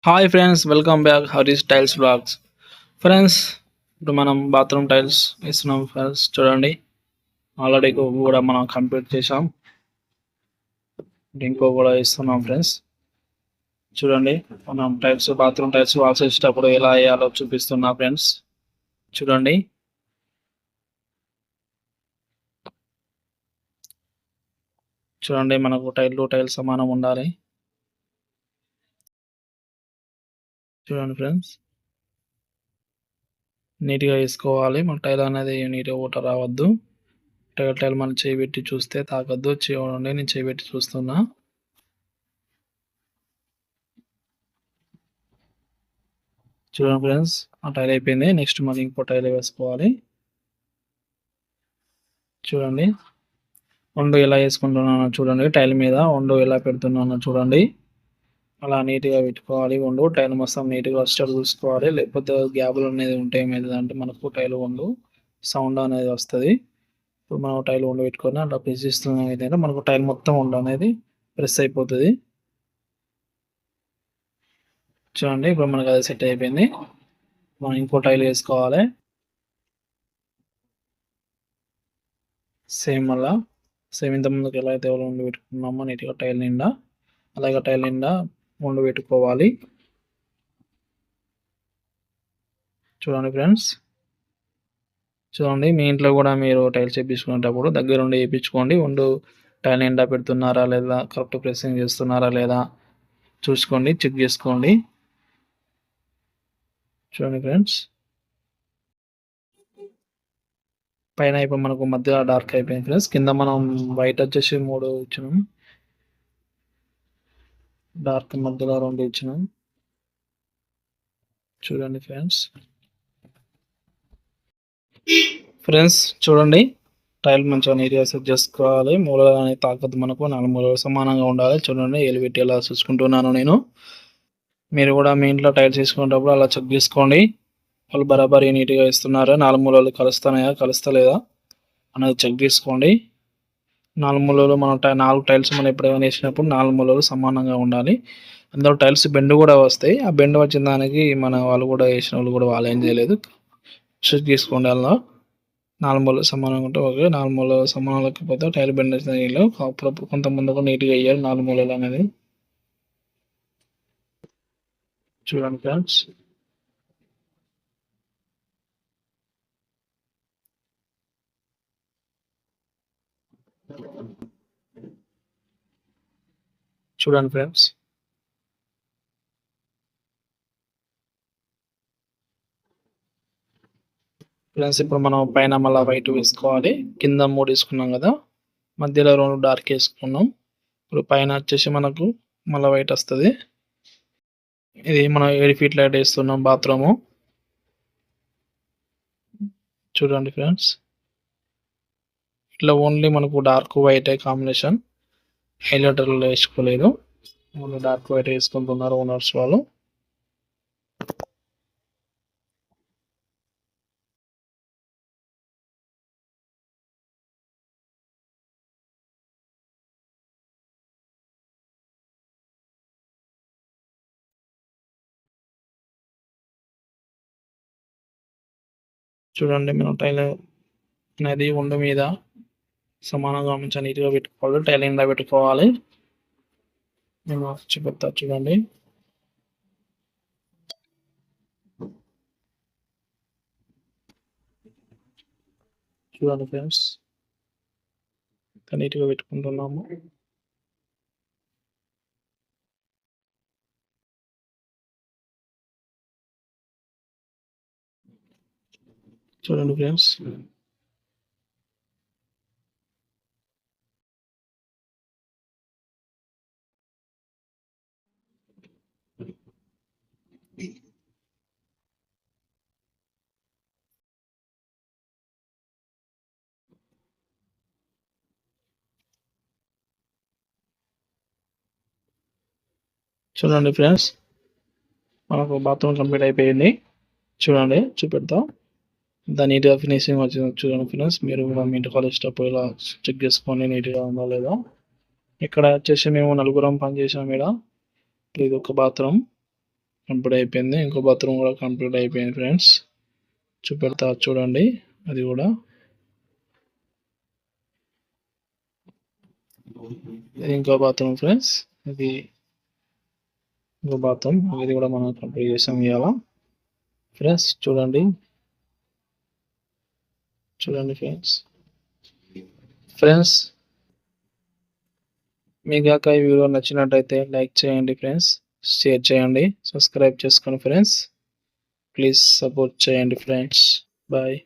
Hi friends, welcome back Harish tiles blogs. Friends, ఇప్పుడు మనం bathroom tiles ఇస్తున్నాం ఫ్రెండ్స్. చూడండి, ఆల్రెడీ కూడా మనం కంప్లీట్ చేసాం. ఇంకో కూడా ఇస్తున్నాం ఫ్రెండ్స్. చూడండి, మనం టైల్స్ బాత్రూమ్ టైల్స్ వాల్స్ వేసేటప్పుడు ఎలా వేయాలో చూపిస్తున్నా ఫ్రెండ్స్. చూడండి, చూడండి మనకు టైల్ సమానం ఉండాలి. చూడండి ఫ్రెండ్స్, నీట్గా వేసుకోవాలి. మన టైల్ అనేది నీట్గా ఊట రావద్దు. టైల్ మనం చేయబెట్టి చూస్తే తాకద్దు. చూడండి, నేను చేయబెట్టి చూస్తున్నా. చూడండి ఫ్రెండ్స్, ఆ టైల్ అయిపోయింది. నెక్స్ట్ మనం ఇంకో టైల్ వేసుకోవాలి. చూడండి, వండు ఎలా వేసుకుంటున్నానో చూడండి. టైల్ మీద వండు ఎలా పెడుతున్నానో చూడండి. అలా నీట్గా పెట్టుకోవాలి. వండు టైల్ మొత్తం నీట్గా వచ్చేటట్టు చూసుకోవాలి. లేకపోతే గ్యాబులు అనేది ఉంటే ఏమైందంటే మనకు టైల్ వండు సౌండ్ అనేది వస్తుంది. ఇప్పుడు మనం టైల్ వండు పెట్టుకొని అలా ప్రెస్ చేస్తున్నాం అయితే మనకు టైల్ మొత్తం వండు అనేది ప్రెస్ అయిపోతుంది. చూడండి, ఇప్పుడు మనకు అది సెట్ అయిపోయింది. మనం ఇంకో టైల్ వేసుకోవాలి. సేమ్ మళ్ళా ఇంత ముందుకు ఎలా అయితే వండు పెట్టుకున్నామో నీట్గా టైల్ నిండా అలాగే టైల్ నిండా వండు పెట్టుకోవాలి. చూడండి ఫ్రెండ్స్, చూడండి మీ ఇంట్లో కూడా మీరు టైల్స్ వేయించుకునేటప్పుడు దగ్గరుండి వేయించుకోండి. వండు టైల్ నిండా పెడుతున్నారా లేదా, కరెక్ట్ ప్రెస్సింగ్ చేస్తున్నారా లేదా చూసుకోండి, చెక్ చేసుకోండి. చూడండి ఫ్రెండ్స్, పైన ఇప్పుడు మనకు మధ్య డార్క్ అయిపోయింది ఫ్రెండ్స్. కింద మనం వైట్ వచ్చేసి 3 ఇచ్చినాం, డార్క్ మధ్యలో 2 ఇచ్చినాం. చూడండి ఫ్రెండ్స్, చూడండి టైల్ మంచిగా నీట్గా సెట్ చేసుకోవాలి. మూలలు అనేది తాకద్దు. మనకు 4 మూలలు సమానంగా ఉండాలి. చూడండి, ఎలివేట్ ఎలా చూసుకుంటున్నాను నేను. మీరు కూడా మీ ఇంట్లో టైల్స్ వేసుకునేటప్పుడు అలా చెక్ చేసుకోండి. వాళ్ళు బరాబరి నీట్గా వేస్తున్నారా, 4 మూలలు కలుస్తున్నాయా కలుస్తలేదా అనేది చెక్ చేసుకోండి. 4 మూలలు మనం 4 టైల్స్ మనం ఎప్పుడైనా వేసినప్పుడు 4 మూలలు సమానంగా ఉండాలి. అందులో టైల్స్ బెండ్ కూడా వస్తాయి. ఆ బెండ్ వచ్చిన దానికి మన వాళ్ళు కూడా వేసిన వాళ్ళు కూడా వాళ్ళు ఏం చేయలేదు. చెక్ చేసుకోండి. అలా 4 మూలలు సమానంగా ఉంటే ఓకే. 4 మూలలు సమానం లేకపోతే టైల్ బెండ్ వచ్చిన నీళ్ళు అప్పుడప్పుడు కొంతమంది కూడా నీట్గా వేయాలి 4 మూలలు అనేది. చూడండి ఫ్రెండ్స్, చూడండి ఫ్రెండ్స్, ఇప్పుడు మనం పైన మళ్ళీ వైట్ వేసుకోవాలి. కింద 3 వేసుకున్నాం కదా, మధ్యలో 2 డార్క్ వేసుకున్నాం. ఇప్పుడు పైన వచ్చేసి మనకు మళ్ళీ వైట్ వస్తుంది. ఇది మనం 7 ఫీట్ లైట్ వేస్తున్నాం బాత్రూము. చూడండి ఫ్రెండ్స్, ఇట్లా ఓన్లీ మనకు డార్క్ వైట్ కాంబినేషన్, హైలైటర్లు వేసుకోలేదు. ఓన్లీ డార్క్ వైట్ వేసుకుంటున్నారు ఓనర్స్ వాళ్ళు. చూడండి, మనం టైల్ అనేది ఉండు మీద సమానంగా మంచిగా నీట్గా పెట్టుకోవాలి. టైల్ నిండా పెట్టుకోవాలి. నేను చూపెడతా చూడండి. చూడండి ఫ్రెండ్స్, నీట్గా పెట్టుకుంటున్నాము. చూడండి ఫ్రెండ్స్, చూడండి ఫ్రెండ్స్, మనకు బాత్రూమ్ కంప్లీట్ అయిపోయింది. చూడండి, చూపెడతాం. దాని నీట్గా ఫినిషింగ్ వచ్చింది. చూడండి ఫ్రెండ్స్, మీరు కూడా మీ ఇంటి కాలేజేటప్పుడు ఇలా చెక్ చేసుకోండి నీట్గా ఉందా లేదా. ఇక్కడ వచ్చేసి మేము 4 పని చేసాం. ఇక్కడ ఇది ఒక బాత్రూమ్. కంప్లీట్ అయిపోయింది. ఇంకో బాత్రూమ్ కూడా కంప్లీట్ అయిపోయింది ఫ్రెండ్స్. చూపెడతా చూడండి. అది కూడా ఇది ఇంకో బాత్రూమ్ ఫ్రెండ్స్. ఇది ఇంకో బాత్రూమ్. ఇది కూడా మనం కంప్లీట్ చేసాం ఇవాళ ఫ్రెండ్స్. చూడండి ఫ్రెండ్స్ మీకు గాక ఈ వీడియో నచ్చినట్టయితే లైక్ చేయండి ఫ్రెండ్స్, షేర్ చేయండి, సబ్స్క్రైబ్ చేసుకోండి ఫ్రెండ్స్. ప్లీజ్ సపోర్ట్ చేయండి ఫ్రెండ్స్. బాయ్.